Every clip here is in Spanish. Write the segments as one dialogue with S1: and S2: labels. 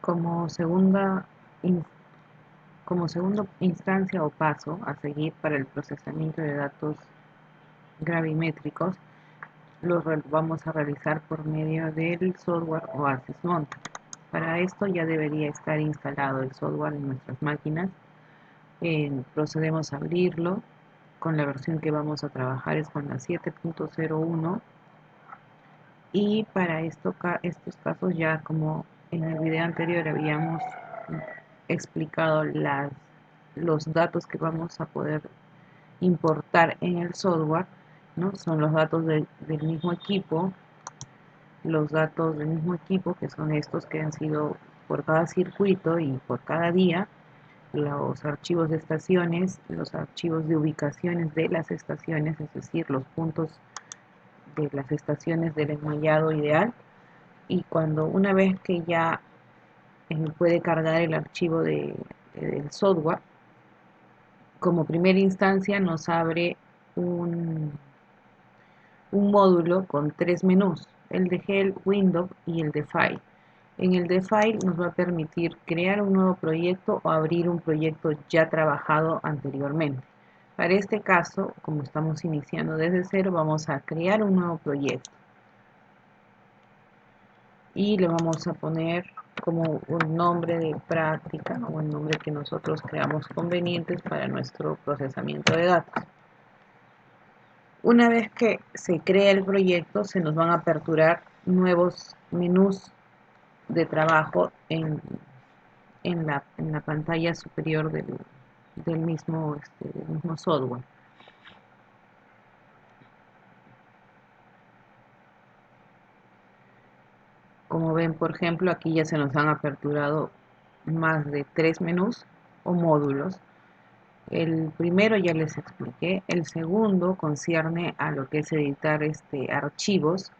S1: Como segunda, in- como segunda instancia o paso a seguir para el procesamiento de datos gravimétricos, vamos a realizar por medio del software Oasis Monta. Para esto ya debería estar instalado el software en nuestras máquinas. Procedemos a abrirlo. Con la versión que vamos a trabajar es con la 7.01, y para estos casos, ya como en el video anterior habíamos explicado los datos que vamos a poder importar en el software, ¿no? Son los datos del mismo equipo, que son estos que han sido por cada circuito y por cada día, los archivos de estaciones, los archivos de ubicaciones de las estaciones, es decir, los puntos de las estaciones del enmallado ideal. Y una vez que ya puede cargar el archivo del software, como primera instancia nos abre un módulo con tres menús: el de Help, Window y el de File. En el de File nos va a permitir crear un nuevo proyecto o abrir un proyecto ya trabajado anteriormente. Para este caso, como estamos iniciando desde cero, vamos a crear un nuevo proyecto y le vamos a poner como un nombre de práctica o el nombre que nosotros creamos convenientes para nuestro procesamiento de datos. Una vez que se crea el proyecto, se nos van a aperturar nuevos menús de trabajo en la pantalla superior del mismo software. Como ven, por ejemplo, aquí ya se nos han aperturado más de 3 menús o módulos. El primero ya les expliqué. El segundo concierne a lo que es editar archivos.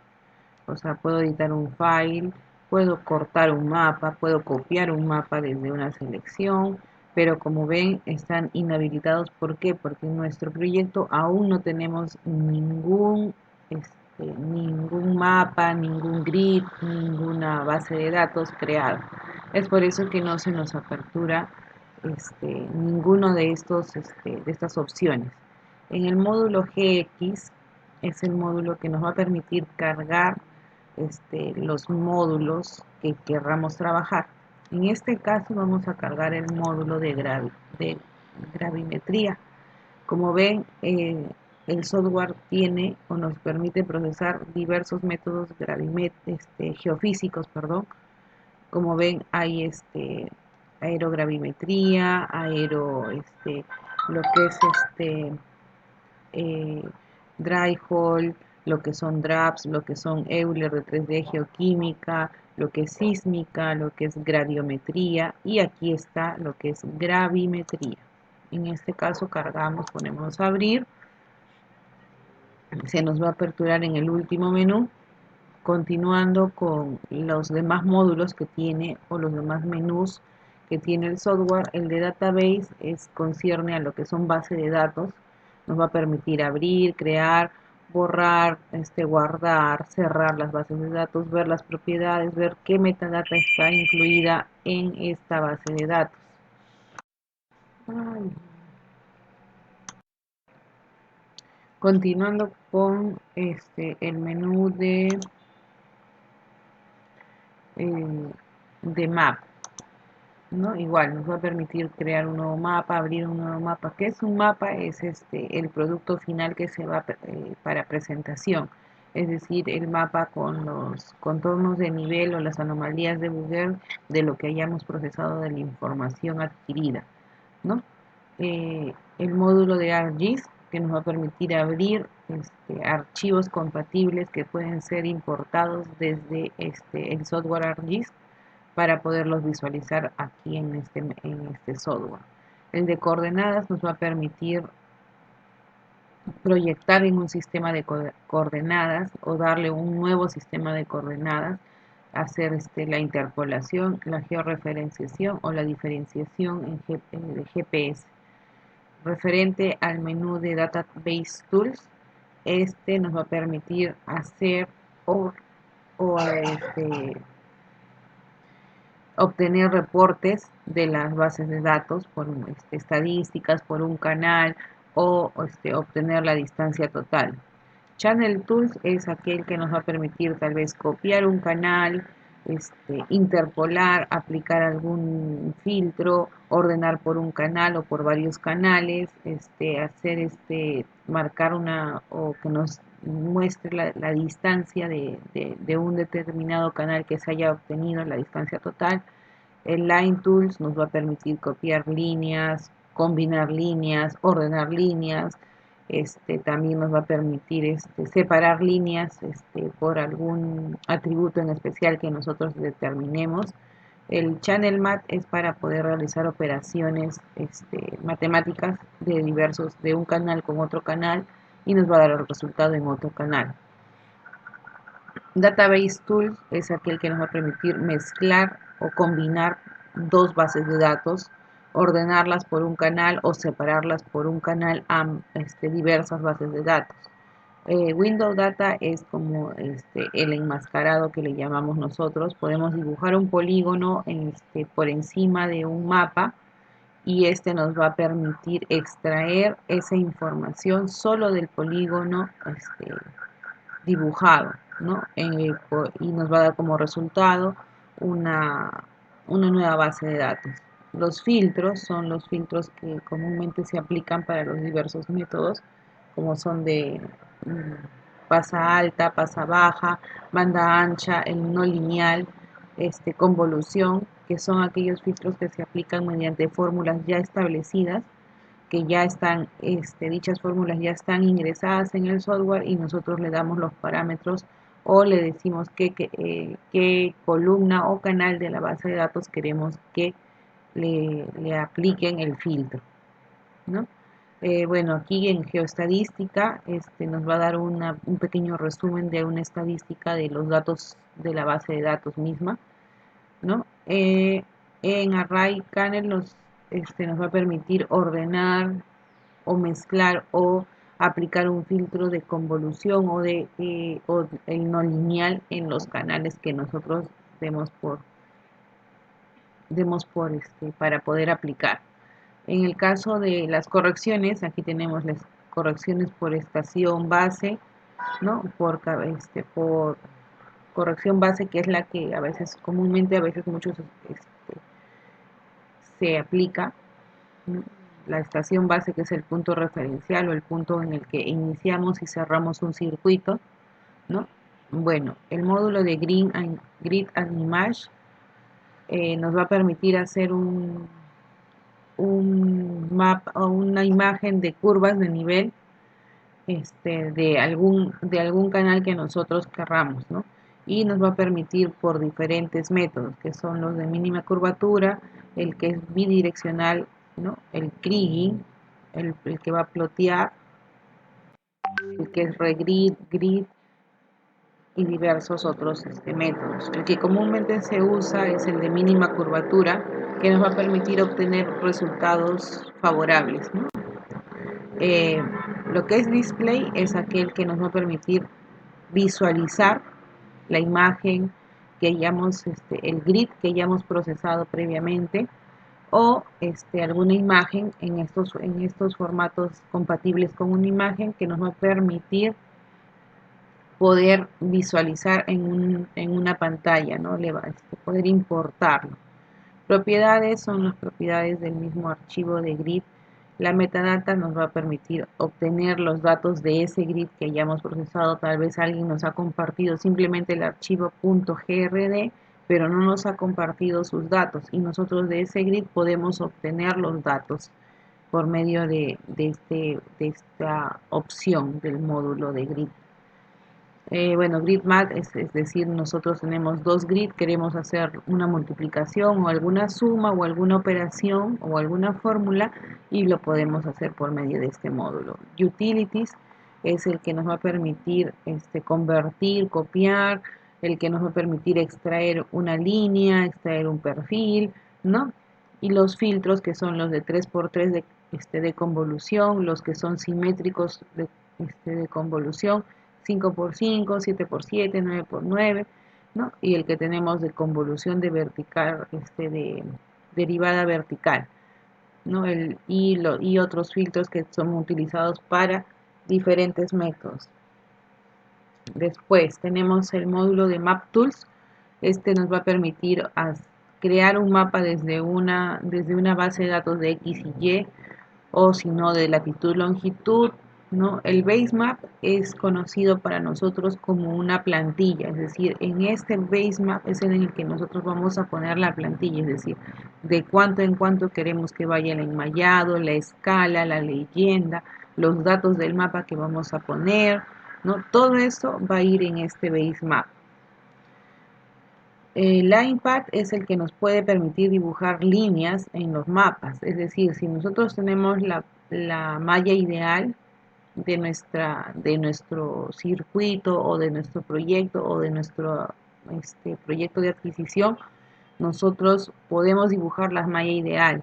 S1: O sea, puedo editar un file, puedo cortar un mapa, puedo copiar un mapa desde una selección, pero como ven están inhabilitados. ¿Por qué? Porque en nuestro proyecto aún no tenemos ningún mapa, ningún grid, ninguna base de datos creada. Es por eso que no se nos apertura ninguno de estas opciones. En el módulo GX es el módulo que nos va a permitir cargar los módulos que querramos trabajar. En este caso vamos a cargar el módulo de gravimetría. Como ven, el software tiene o nos permite procesar diversos métodos geofísicos, perdón. Como ven, hay aerogravimetría, lo que es eh, dry hole, lo que son DRAPS, lo que son Euler de 3D geoquímica, lo que es sísmica, lo que es gradiometría, y aquí está lo que es gravimetría. En este caso cargamos, ponemos a abrir, se nos va a aperturar en el último menú, continuando con los demás módulos que tiene o los demás menús que tiene el software. El de database concierne a lo que son bases de datos. Nos va a permitir abrir, crear, borrar, guardar, cerrar las bases de datos, ver las propiedades, ver qué metadata está incluida en esta base de datos. Continuando con el menú de map, ¿no? Igual nos va a permitir crear un nuevo mapa, abrir un nuevo mapa. ¿Qué es un mapa? Es el producto final que se va para presentación, es decir, el mapa con los contornos de nivel o las anomalías de Boolean de lo que hayamos procesado de la información adquirida, ¿no? El módulo de ArcGIS, que nos va a permitir abrir archivos compatibles que pueden ser importados desde el software ArcGIS para poderlos visualizar aquí en este software. El de coordenadas nos va a permitir proyectar en un sistema de coordenadas o darle un nuevo sistema de coordenadas, hacer la interpolación, la georreferenciación o la diferenciación de GPS. Referente al menú de Database Tools, nos va a permitir hacer o obtener reportes de las bases de datos por estadísticas, por un canal o obtener la distancia total. Channel Tools es aquel que nos va a permitir tal vez copiar un canal, interpolar, aplicar algún filtro, ordenar por un canal o por varios canales, hacer marcar una o que nos muestre la distancia de un determinado canal que se haya obtenido, la distancia total. El Line Tools nos va a permitir copiar líneas, combinar líneas, ordenar líneas. También nos va a permitir separar líneas por algún atributo en especial que nosotros determinemos. El Channel Mat es para poder realizar operaciones matemáticas de un canal con otro canal y nos va a dar el resultado en otro canal. Database Tools es aquel que nos va a permitir mezclar o combinar dos bases de datos, ordenarlas por un canal o separarlas por un canal a diversas bases de datos. Window Data es como el enmascarado que le llamamos nosotros. Podemos dibujar un polígono por encima de un mapa y nos va a permitir extraer esa información solo del polígono dibujado, ¿no? Y nos va a dar como resultado una nueva base de datos. Los filtros son los filtros que comúnmente se aplican para los diversos métodos, como son de pasa alta, pasa baja, banda ancha, el no lineal, convolución, que son aquellos filtros que se aplican mediante fórmulas ya establecidas que ya están, dichas fórmulas ya están ingresadas en el software y nosotros le damos los parámetros o le decimos qué columna o canal de la base de datos queremos que le apliquen el filtro, ¿no? Bueno, aquí en geoestadística nos va a dar un pequeño resumen de una estadística de los datos de la base de datos misma, ¿no? En Array Canel nos va a permitir ordenar o mezclar o aplicar un filtro de convolución o o el no lineal en los canales que nosotros para poder aplicar. En el caso de las correcciones, aquí tenemos las correcciones por estación base, ¿no? Por corrección base, que es la que a veces comúnmente, a veces muchos se aplica, ¿no? La estación base, que es el punto referencial o el punto en el que iniciamos y cerramos un circuito, ¿no? Bueno, el módulo de Grid and Image nos va a permitir hacer un map o una imagen de curvas de nivel de algún canal que nosotros querramos, ¿no? Y nos va a permitir por diferentes métodos, que son los de mínima curvatura, el que es bidireccional, ¿no? El kriging, el que va a plotear, el que es regrid, grid y diversos otros métodos. El que comúnmente se usa es el de mínima curvatura, que nos va a permitir obtener resultados favorables, ¿no? Lo que es display es aquel que nos va a permitir visualizar la imagen que hayamos, el grid que hayamos procesado previamente o alguna imagen en estos formatos compatibles con una imagen que nos va a permitir poder visualizar en una pantalla, ¿no? Poder importarlo. Propiedades son las propiedades del mismo archivo de grid. La metadata nos va a permitir obtener los datos de ese grid que hayamos procesado. Tal vez alguien nos ha compartido simplemente el archivo .grd, pero no nos ha compartido sus datos. Y nosotros de ese grid podemos obtener los datos por medio de esta opción del módulo de grid. Bueno, GridMath es decir, nosotros tenemos dos grid, queremos hacer una multiplicación o alguna suma o alguna operación o alguna fórmula y lo podemos hacer por medio de este módulo. Utilities es el que nos va a permitir convertir, copiar, el que nos va a permitir extraer una línea, extraer un perfil, ¿no? Y los filtros que son los de 3x3 de convolución, los que son simétricos de convolución, 5x5, 7x7, 9x9, ¿no? Y el que tenemos de convolución de vertical, de derivada vertical, ¿no? Y otros filtros que son utilizados para diferentes métodos. Después tenemos el módulo de MapTools. Este nos va a permitir crear un mapa desde una base de datos de X y Y, o si no de latitud, longitud, ¿no? El basemap es conocido para nosotros como una plantilla, es decir, en este basemap es en el que nosotros vamos a poner la plantilla, es decir, de cuánto en cuánto queremos que vaya el enmallado, la escala, la leyenda, los datos del mapa que vamos a poner, ¿no? Todo eso va a ir en este basemap. El LinePad es el que nos puede permitir dibujar líneas en los mapas, es decir, si nosotros tenemos la malla ideal de nuestro circuito o de nuestro proyecto o de nuestro proyecto de adquisición, nosotros podemos dibujar la malla ideal,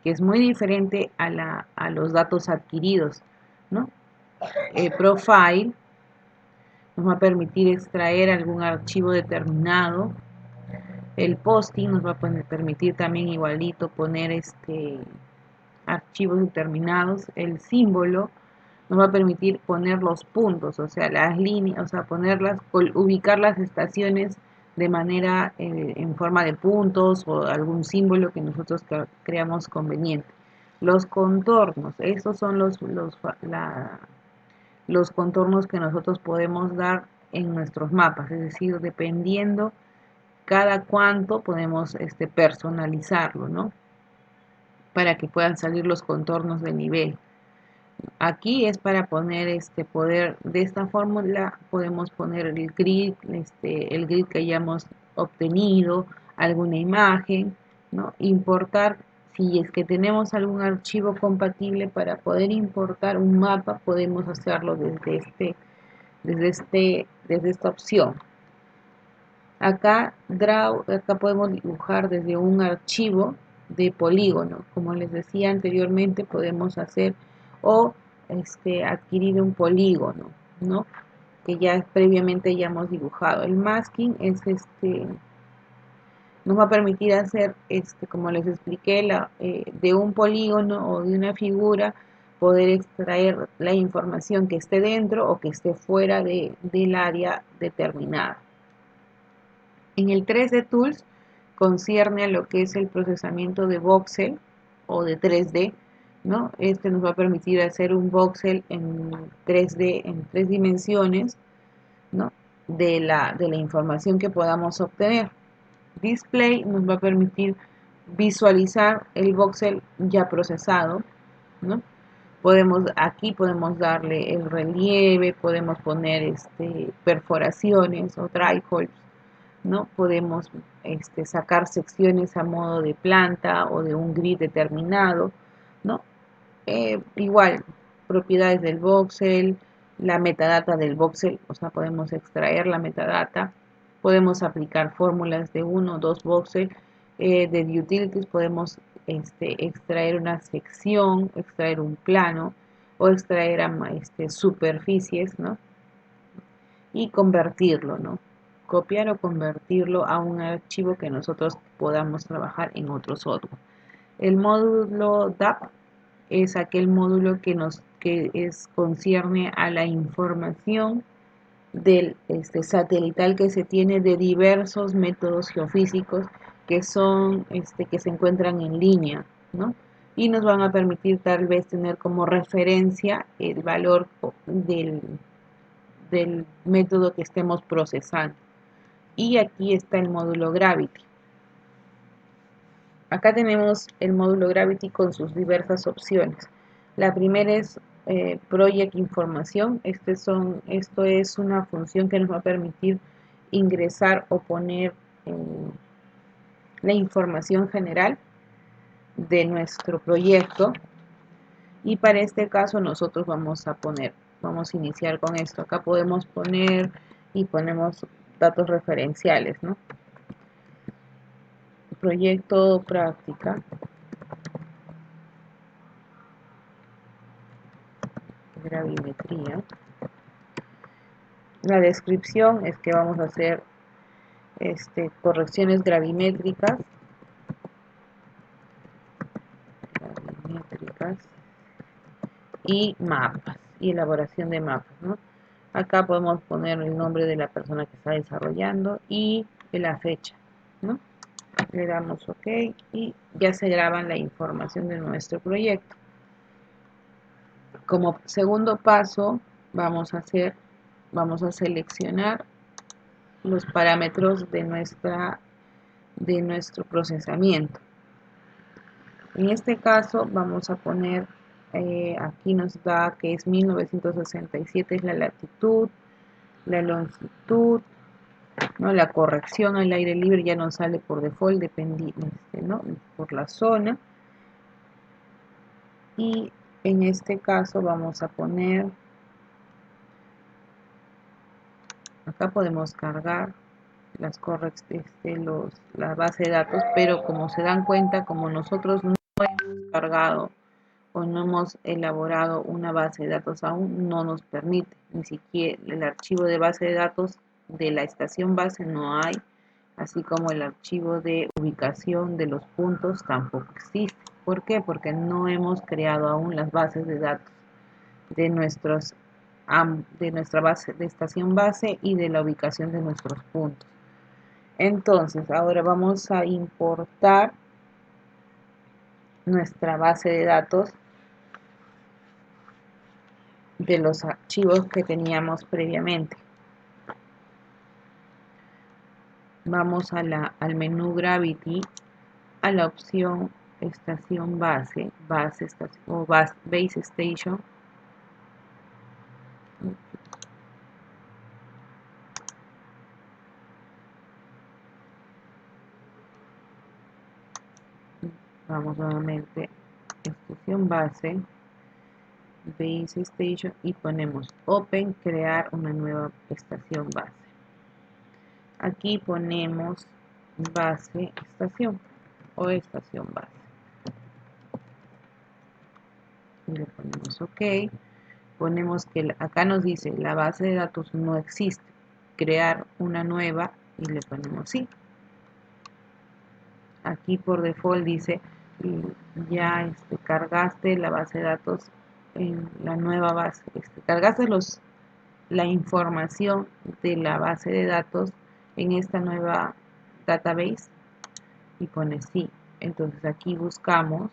S1: que es muy diferente a los datos adquiridos, ¿no? Profile nos va a permitir extraer algún archivo determinado. El posting nos va a permitir también igualito poner archivos determinados. El símbolo nos va a permitir poner los puntos, o sea, las líneas, o sea, ubicar las estaciones de manera en forma de puntos o algún símbolo que nosotros creamos conveniente. Los contornos, estos son los contornos que nosotros podemos dar en nuestros mapas, es decir, dependiendo cada cuánto podemos personalizarlo, ¿no? Para que puedan salir los contornos de nivel. Aquí es para poner poder, de esta fórmula podemos poner el grid que hayamos obtenido, alguna imagen, ¿no? Importar, si es que tenemos algún archivo compatible para poder importar un mapa, podemos hacerlo desde esta opción. Acá podemos dibujar desde un archivo de polígono, como les decía anteriormente, podemos hacer o adquirir un polígono, ¿no? Que ya previamente ya hemos dibujado. El masking es nos va a permitir hacer, como les expliqué, de un polígono o de una figura, poder extraer la información que esté dentro o que esté fuera del área determinada. En el 3D Tools concierne a lo que es el procesamiento de voxel o de 3D, ¿no? Este nos va a permitir hacer un voxel en 3D, en 3 dimensiones, ¿no? de la información que podamos obtener. Display nos va a permitir visualizar el voxel ya procesado, ¿no? Aquí podemos darle el relieve, podemos poner perforaciones o dry holes, ¿no? Podemos sacar secciones a modo de planta o de un grid determinado, ¿no? Igual, propiedades del voxel, la metadata del voxel, o sea, podemos extraer la metadata, podemos aplicar fórmulas de 1 o 2 voxel, de utilities podemos extraer una sección, extraer un plano o extraer superficies, ¿no? Y convertirlo, ¿no? Copiar o convertirlo a un archivo que nosotros podamos trabajar en otro software. El módulo DAP es aquel módulo que concierne a la información del satelital que se tiene de diversos métodos geofísicos que son que se encuentran en línea, ¿no? Y nos van a permitir tal vez tener como referencia el valor del método que estemos procesando. Y aquí está el módulo Gravity. Acá tenemos el módulo Gravity con sus diversas opciones. La primera es Project Información. Esto es una función que nos va a permitir ingresar o poner la información general de nuestro proyecto. Y para este caso nosotros vamos a iniciar con esto. Acá podemos poner y ponemos datos referenciales, ¿no? Proyecto práctica. Gravimetría. La descripción es que vamos a hacer correcciones gravimétricas, y mapas, y elaboración de mapas, ¿no? Acá podemos poner el nombre de la persona que está desarrollando y la fecha, ¿no? Le damos OK y ya se graba la información de nuestro proyecto. Como segundo paso vamos a seleccionar los parámetros de nuestro procesamiento. En este caso vamos a poner, aquí nos da que es 1967 es la latitud, la longitud, ¿no? La corrección al aire libre ya nos sale por default, dependiendo, ¿no? Por la zona. Y en este caso vamos a poner, acá podemos cargar la base de datos, pero como se dan cuenta, como nosotros no hemos cargado o no hemos elaborado una base de datos aún, no nos permite, ni siquiera el archivo de base de datos de la estación base no hay, así como el archivo de ubicación de los puntos tampoco existe. ¿Por qué? Porque no hemos creado aún las bases de datos de nuestra base de estación base y de la ubicación de nuestros puntos. Entonces, ahora vamos a importar nuestra base de datos de los archivos que teníamos previamente. Vamos al menú Gravity, a la opción estación base, o base station. Vamos nuevamente, estación base, base station y ponemos open, crear una nueva estación base. Aquí ponemos base estación o estación base. Y le ponemos OK. Ponemos que acá nos dice la base de datos no existe, crear una nueva y le ponemos sí. Aquí por default dice ya cargaste la base de datos en la nueva base, cargaste la información de la base de datos en esta nueva database y pone sí. Entonces aquí buscamos,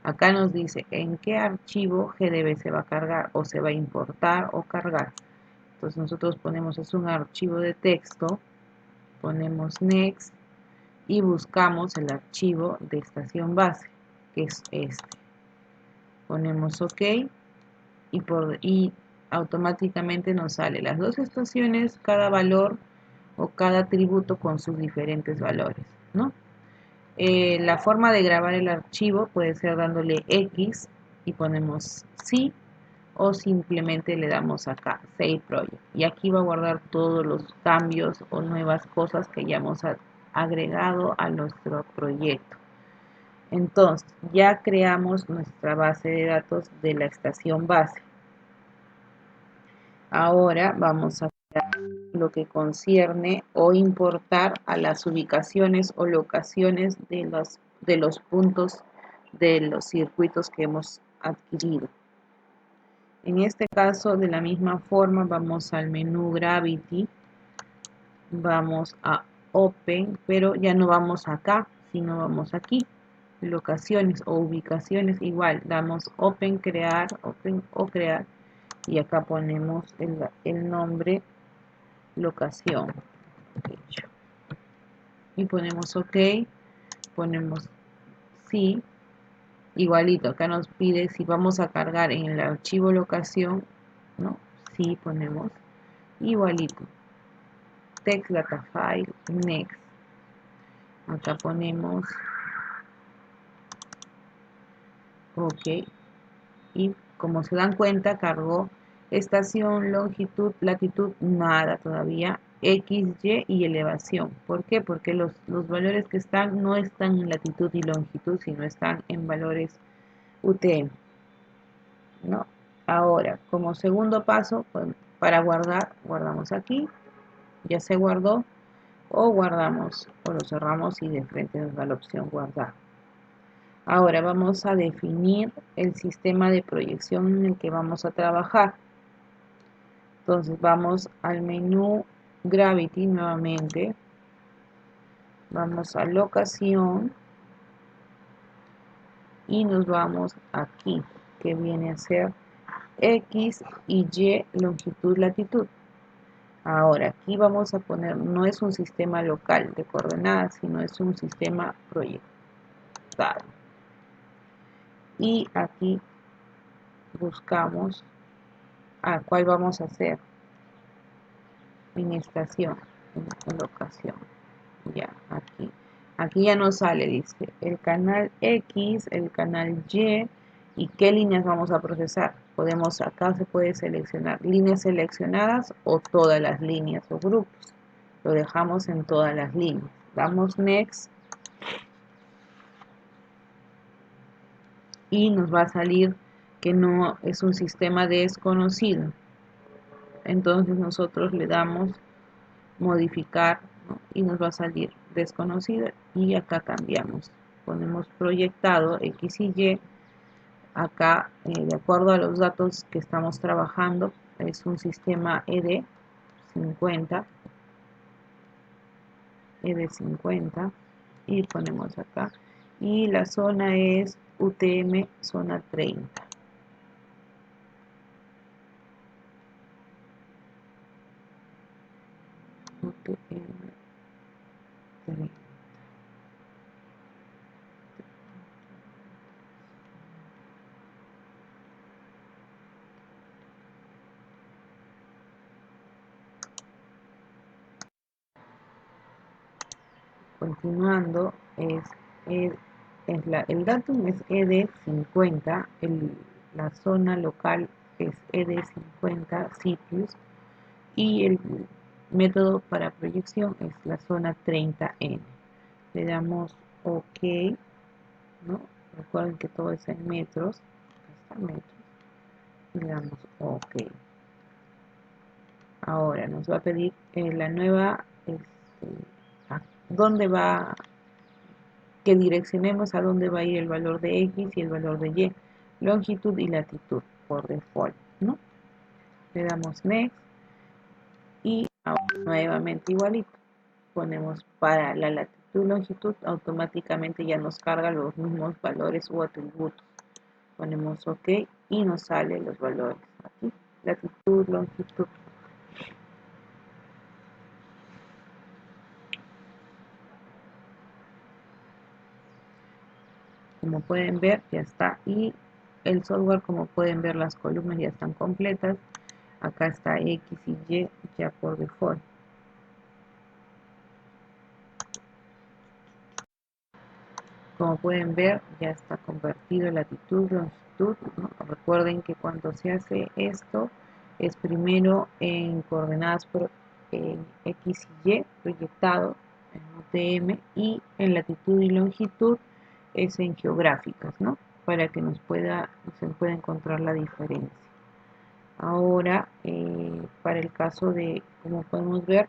S1: acá nos dice en qué archivo GDB se va a cargar o se va a importar o cargar. Entonces nosotros ponemos, es un archivo de texto, ponemos next y buscamos el archivo de estación base, que es este. Ponemos OK y automáticamente nos sale las dos estaciones, cada valor o cada atributo con sus diferentes valores, ¿no? La forma de grabar el archivo puede ser dándole X y ponemos sí, o simplemente le damos acá Save Project y aquí va a guardar todos los cambios o nuevas cosas que ya hemos agregado a nuestro proyecto. Entonces ya creamos nuestra base de datos de la estación base. Ahora vamos a crear lo que concierne o importar a las ubicaciones o locaciones de los puntos de los circuitos que hemos adquirido. En este caso, de la misma forma, vamos al menú Gravity, vamos a Open, pero ya no vamos acá, sino vamos aquí, locaciones o ubicaciones, igual, damos Open, crear, Open o crear, y acá ponemos el nombre, locación, y ponemos OK, ponemos sí, igualito, acá nos pide si vamos a cargar en el archivo locación, ¿no? Sí, ponemos igualito, text data file, next, acá ponemos OK, y como se dan cuenta cargó estación, longitud, latitud, nada todavía, X, Y y elevación. ¿Por qué? Porque los valores que están no están en latitud y longitud, sino están en valores UTM, ¿no? Ahora, como segundo paso, pues, para guardar, guardamos aquí, ya se guardó. o guardamos o lo cerramos y de frente nos da la opción guardar. Ahora vamos a definir el sistema de proyección en el que vamos a trabajar. Entonces vamos al menú Gravity nuevamente, vamos a locación y nos vamos aquí, que viene a ser X y Y, longitud, latitud. Ahora aquí vamos a poner, no es un sistema local de coordenadas, sino es un sistema proyectado. Y aquí buscamos a cuál vamos a hacer en estación, en locación. Ya, aquí ya nos sale, dice, el canal X, el canal y qué líneas vamos a procesar. Acá se puede seleccionar líneas seleccionadas o todas las líneas o grupos. Lo dejamos en todas las líneas. Damos Next y nos va a salir que no es un sistema desconocido. Entonces nosotros le damos modificar, ¿no? Y nos va a salir desconocido y acá cambiamos. Ponemos proyectado X y Y. Acá, de acuerdo a los datos que estamos trabajando, es un sistema ED50 y ponemos acá. Y la zona es UTM zona 30. UTM 30. Continuando, el datum es ED50, la zona local es ED50 sitios y el método para proyección es la zona 30N. Le damos OK, ¿no? Recuerden que todo es en metros, hasta metros, y le damos OK. Ahora nos va a pedir la nueva, dónde va, que direccionemos a dónde va a ir el valor de X y el valor de Y, longitud y latitud por default, ¿no? Le damos Next y ahora nuevamente igualito. Ponemos para la latitud y longitud, automáticamente ya nos carga los mismos valores u atributos. Ponemos OK y nos salen los valores aquí, latitud, longitud. Como pueden ver, ya está. Y el software, como pueden ver, las columnas ya están completas. Acá está X y Y ya por default. Como pueden ver, ya está convertido en latitud, longitud, ¿no? Recuerden que cuando se hace esto, es primero en coordenadas en X y Y, proyectado en UTM, y en latitud y longitud es en geográficas, ¿no? Para que se pueda encontrar la diferencia. Ahora, para el caso de, como podemos ver,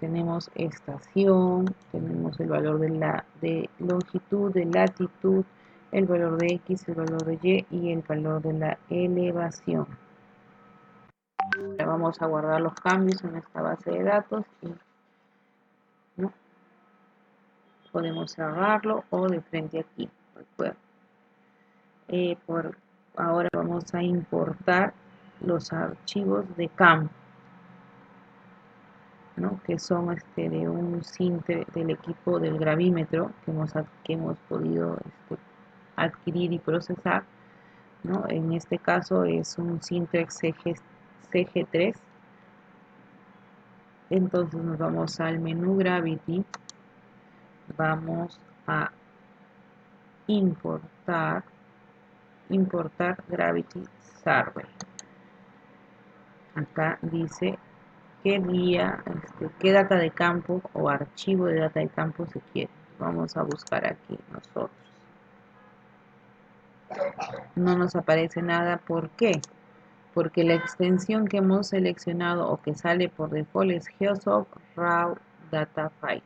S1: tenemos estación, tenemos el valor de longitud, de latitud, el valor de X, el valor de Y el valor de la elevación. Ahora vamos a guardar los cambios en esta base de datos y ¿no? Podemos cerrarlo o de frente aquí. Ahora vamos a importar los archivos de campo, ¿no? Que son de un Sinter del equipo del gravímetro que hemos podido adquirir y procesar, ¿no? En este caso es un Sinter CG3. Entonces nos vamos al menú Gravity, vamos a importar Gravity Server. Acá dice qué data de campo o archivo de data de campo se quiere. Vamos a buscar aquí nosotros. No nos aparece nada. ¿Por qué? Porque la extensión que hemos seleccionado o que sale por default es Geosoft Raw data file.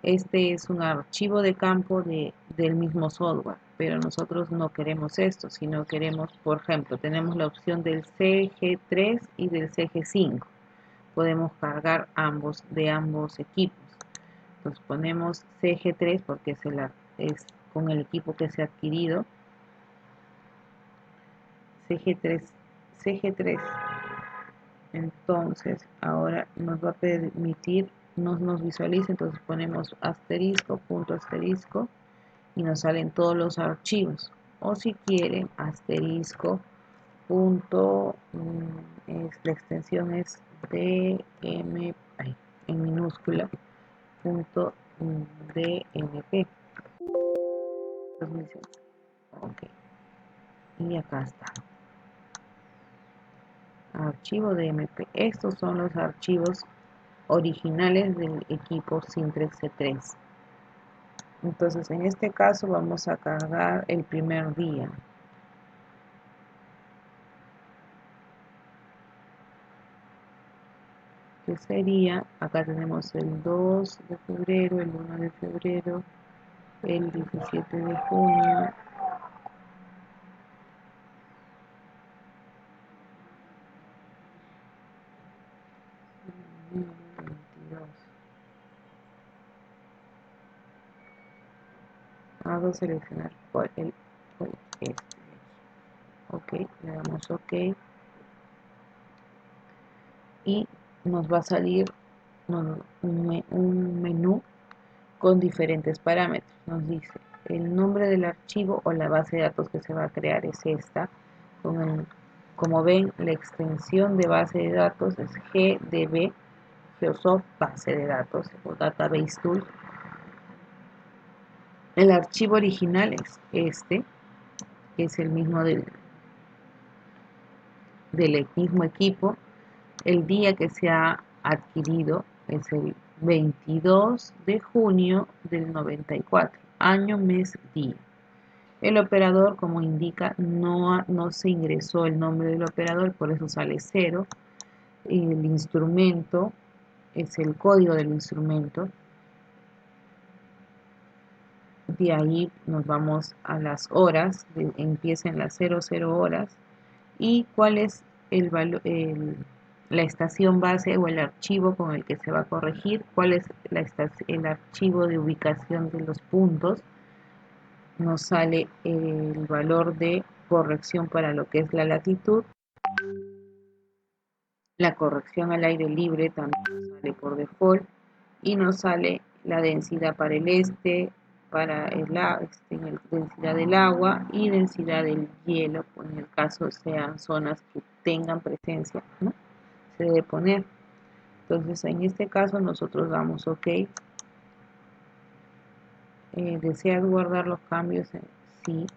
S1: Este es un archivo de campo del mismo software, pero nosotros no queremos esto, sino queremos, por ejemplo, tenemos la opción del CG3 y del CG5. Podemos cargar ambos de ambos equipos. Entonces ponemos CG3 porque es con el equipo que se ha adquirido. CG3. Entonces ahora nos va a permitir, nos visualiza, entonces ponemos asterisco, punto asterisco, y nos salen todos los archivos. O si quieren, asterisco, punto, la extensión es DM, en minúscula, punto DMP. Ok, y acá está. Archivo DMP. Estos son los archivos originales del equipo Sintrex C3. Entonces en este caso vamos a cargar el primer día. Que sería, acá tenemos el 2 de febrero, el 1 de febrero, el 17 de junio, el 22. Hago seleccionar este. Ok, le damos ok y nos va a salir un menú con diferentes parámetros. Nos dice el nombre del archivo o la base de datos que se va a crear es esta. Como ven, la extensión de base de datos es GDB, Geosoft base de datos o Database Tool. El archivo original es este, que es el mismo del mismo equipo. El día que se ha adquirido es el 22 de junio del 94, año, mes, día. El operador, como indica, no se ingresó el nombre del operador, por eso sale 0. El instrumento es el código del instrumento. De ahí nos vamos a las horas, empieza en las 00 horas. Y cuál es la estación base o el archivo con el que se va a corregir, cuál es el archivo de ubicación de los puntos. Nos sale el valor de corrección para lo que es la latitud. La corrección al aire libre también nos sale por default y nos sale la densidad para el para densidad del agua y densidad del hielo, pues en el caso sean zonas que tengan presencia, ¿no? Se debe poner. Entonces en este caso nosotros damos OK. ¿Deseas guardar los cambios? Sí.